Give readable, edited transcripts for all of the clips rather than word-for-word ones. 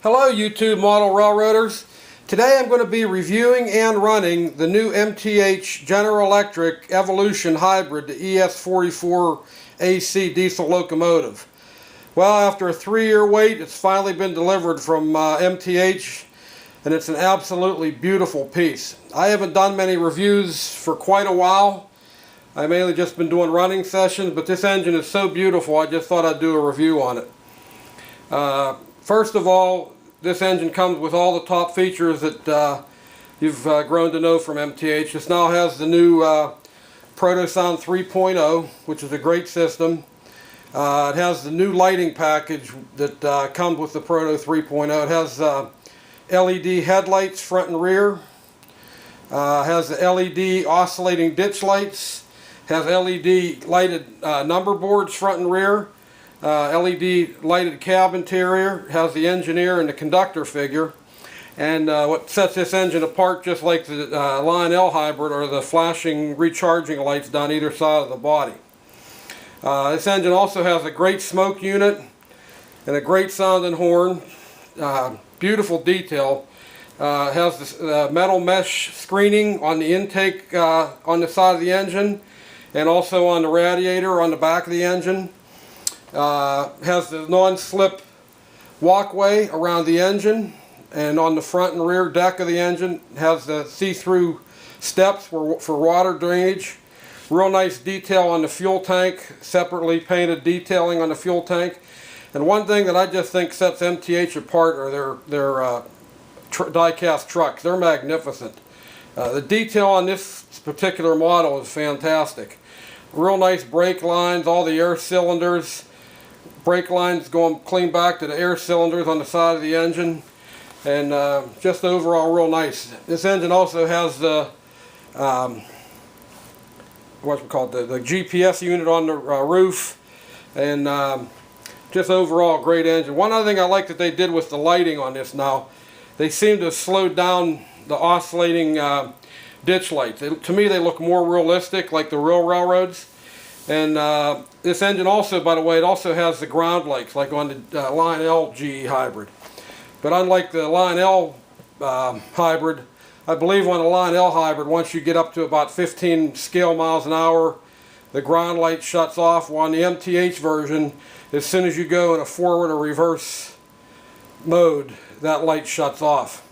Hello YouTube model railroaders. Today I'm going to be reviewing and running the new MTH General Electric Evolution Hybrid, the ES44 AC diesel locomotive. Well, after a 3-year wait, it's finally been delivered from MTH, and it's an absolutely beautiful piece. I haven't done many reviews for quite a while. I've mainly just been doing running sessions, but this engine is so beautiful I just thought I'd do a review on it. First of all, this engine comes with all the top features that you've grown to know from MTH. This now has the new Protosound 3.0, which is a great system. It has the new lighting package that comes with the Proto 3.0. It has LED headlights front and rear. Has the LED oscillating ditch lights. Has LED lighted number boards front and rear. LED lighted cab interior, has the engineer and the conductor figure, and what sets this engine apart, just like the Lionel hybrid, are the flashing recharging lights down either side of the body. This engine also has a great smoke unit and a great sounding horn. Beautiful detail. Has this metal mesh screening on the intake on the side of the engine, and also on the radiator on the back of the engine. Has the non-slip walkway around the engine, and on the front and rear deck of the engine has the see-through steps for water drainage. Real nice detail on the fuel tank, separately painted detailing on the fuel tank. And one thing that I just think sets MTH apart are their die-cast trucks. They're magnificent. The detail on this particular model is fantastic. Real nice brake lines, all the air cylinders. Brake lines going clean back to the air cylinders on the side of the engine, and just overall real nice. This engine also has the the GPS unit on the roof, and just overall great engine. One other thing I like that they did with the lighting on this now, they seem to have slowed down the oscillating ditch lights. To me they look more realistic, like the real railroads. And this engine also, by the way, it also has the ground lights like on the Lionel GE hybrid. But unlike the Lionel hybrid, I believe on the Lionel hybrid, once you get up to about 15 scale miles an hour, the ground light shuts off. While on the MTH version, as soon as you go in a forward or reverse mode, that light shuts off.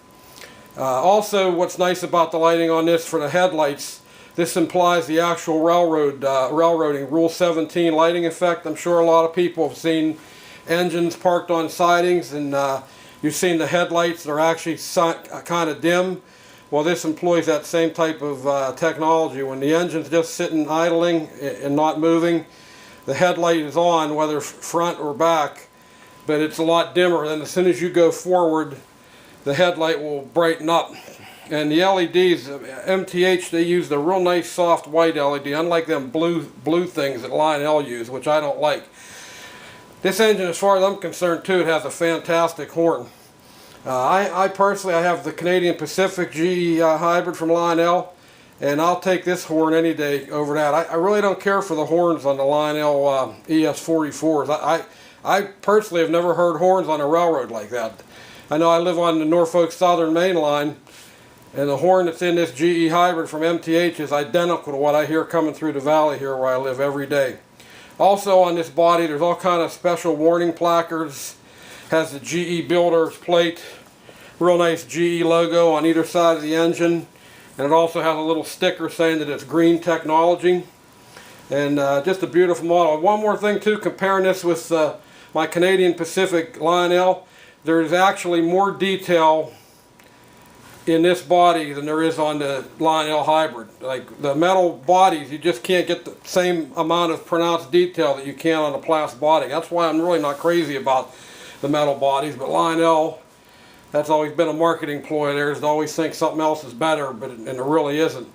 Also, what's nice about the lighting on this for the headlights, this implies the actual railroading Rule 17 lighting effect. I'm sure a lot of people have seen engines parked on sidings, and you've seen the headlights that are actually kind of dim. Well, this employs that same type of technology. When the engine's just sitting idling and not moving, the headlight is on, whether front or back, but it's a lot dimmer. Then as soon as you go forward, the headlight will brighten up. And the LEDs, MTH, they use the real nice soft white LED, unlike them blue things that Lionel use, which I don't like. This engine, as far as I'm concerned too, it has a fantastic horn. I personally, I have the Canadian Pacific GE hybrid from Lionel, and I'll take this horn any day over that. I really don't care for the horns on the Lionel ES44s. I personally have never heard horns on a railroad like that. I know I live on the Norfolk Southern Main Line, and the horn that's in this GE hybrid from MTH is identical to what I hear coming through the valley here where I live every day. Also on this body there's all kind of special warning placards. Has the GE Builder's plate, real nice GE logo on either side of the engine, and it also has a little sticker saying that it's green technology. And just a beautiful model. One more thing too, comparing this with my Canadian Pacific Lionel, there's actually more detail in this body than there is on the Lionel hybrid. Like the metal bodies, you just can't get the same amount of pronounced detail that you can on a plastic body. That's why I'm really not crazy about the metal bodies. But Lionel, that's always been a marketing ploy of theirs, to always think something else is better, and it really isn't.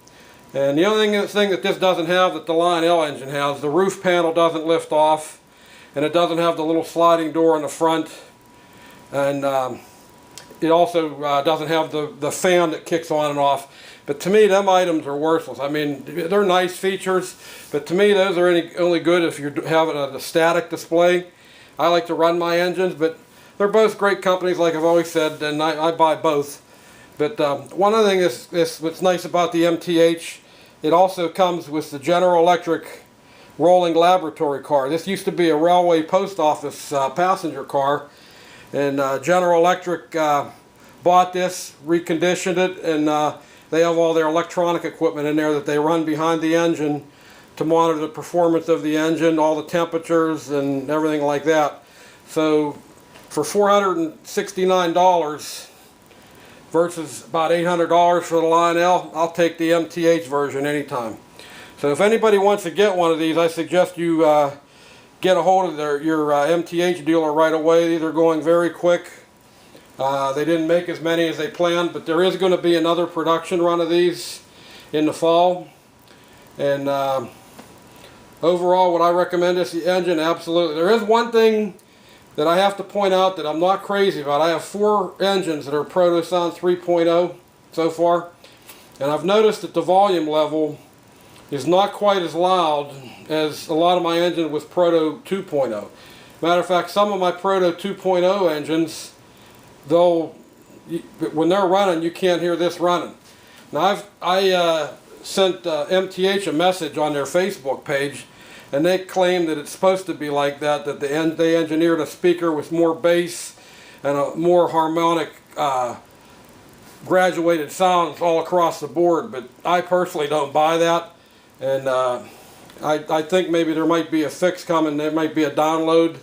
And the only thing that this doesn't have that the Lionel engine has, the roof panel doesn't lift off, and it doesn't have the little sliding door in the front, and it also doesn't have the fan that kicks on and off. But to me, them items are worthless. I mean, they're nice features, but to me, those are only good if you're having a static display. I like to run my engines, but they're both great companies, like I've always said, and I buy both. But one other thing is what's nice about the MTH, it also comes with the General Electric rolling laboratory car. This used to be a railway post office passenger car, and General Electric bought this, reconditioned it, and they have all their electronic equipment in there that they run behind the engine to monitor the performance of the engine, all the temperatures and everything like that. So for $469 versus about $800 for the Lionel, I'll take the MTH version anytime. So if anybody wants to get one of these, I suggest you get a hold of your MTH dealer right away. These are going very quick. They didn't make as many as they planned, but there is going to be another production run of these in the fall. And overall, would I recommend this engine? Absolutely. There is one thing that I have to point out that I'm not crazy about. I have 4 engines that are Proto-Sound 3.0 so far, and I've noticed that the volume level is not quite as loud as a lot of my engines with Proto 2.0. Matter of fact, some of my Proto 2.0 engines, when they're running, you can't hear this running. Now I sent MTH a message on their Facebook page, and they claim that it's supposed to be like that, that they engineered a speaker with more bass and a more harmonic graduated sounds all across the board, but I personally don't buy that. And I think maybe there might be a fix coming. There might be a download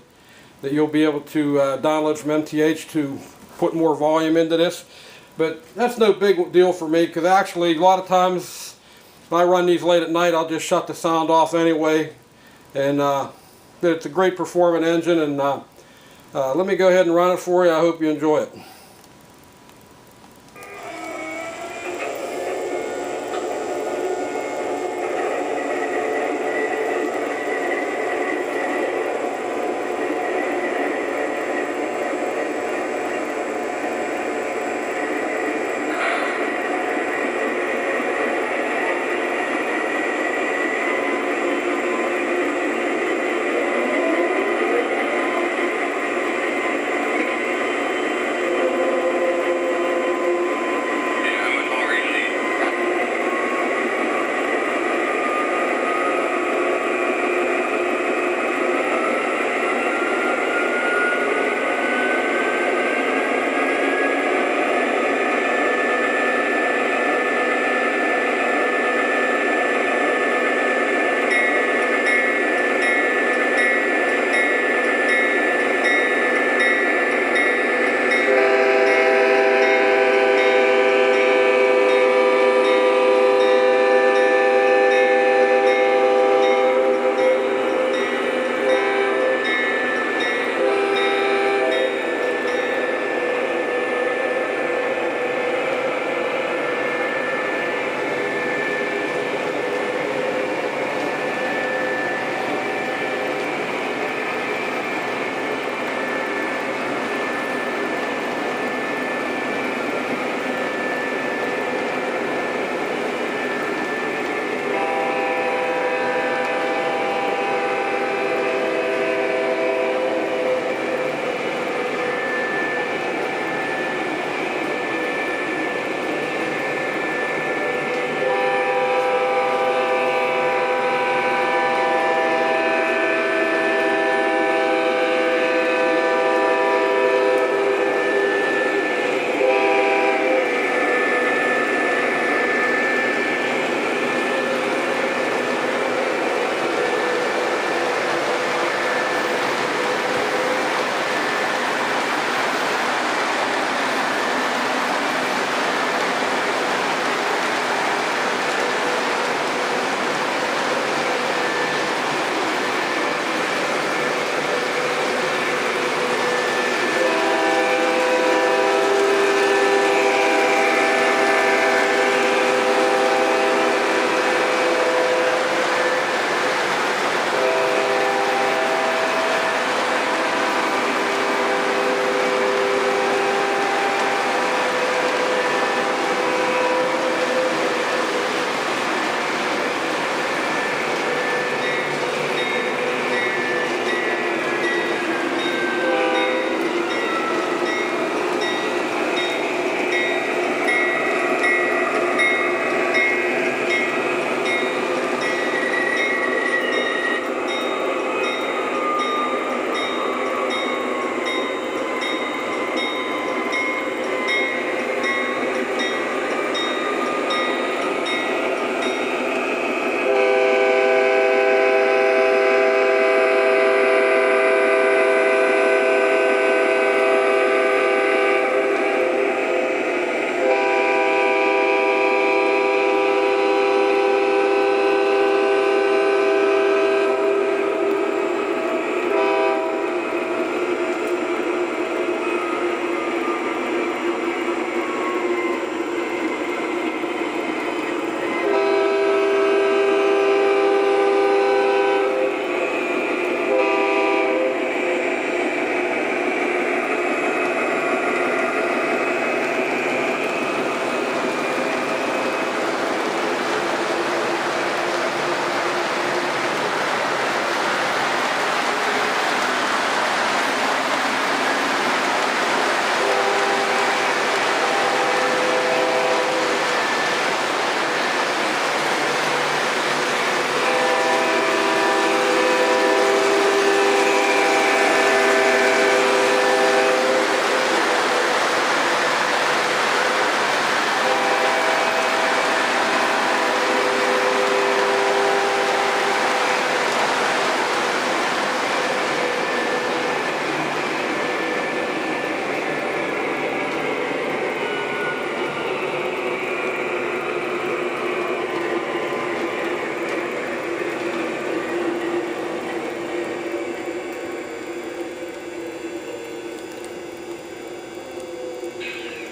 that you'll be able to download from MTH to put more volume into this. But that's no big deal for me, because actually a lot of times when I run these late at night, I'll just shut the sound off anyway. And it's a great performing engine, and let me go ahead and run it for you. I hope you enjoy it.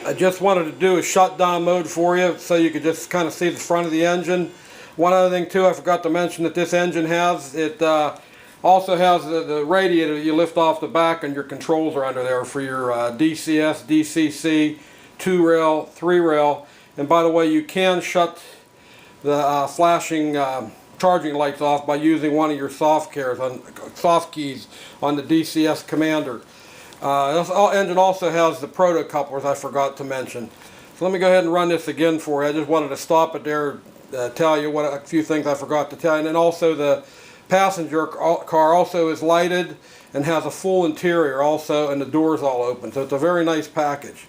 I just wanted to do a shutdown mode for you so you could just kind of see the front of the engine. One other thing too, I forgot to mention that this engine has, it also has the radiator you lift off the back, and your controls are under there for your DCS, DCC, 2-rail, 3-rail. And by the way, you can shut the flashing charging lights off by using one of your soft keys on the DCS commander. This engine also has the proto couplers I forgot to mention. So let me go ahead and run this again for you. I just wanted to stop it there, tell you a few things I forgot to tell you. And then also the passenger car also is lighted and has a full interior also, and the doors all open. So it's a very nice package.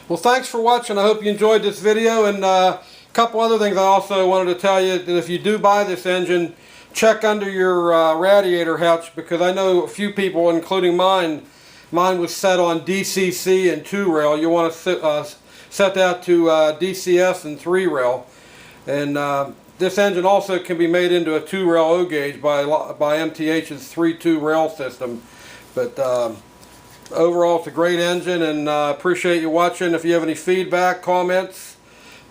Well, thanks for watching. I hope you enjoyed this video, and a couple other things I also wanted to tell you, that if you do buy this engine, check under your radiator hatch, because I know a few people, including mine was set on DCC and 2 rail. You want to set that to DCS and 3 rail. And this engine also can be made into a 2 rail O gauge by MTH's 3.2 rail system. But overall, it's a great engine, and appreciate you watching. If you have any feedback, comments,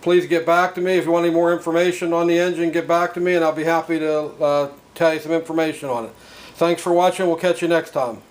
please get back to me. If you want any more information on the engine, get back to me, and I'll be happy to tell you some information on it. Thanks for watching. We'll catch you next time.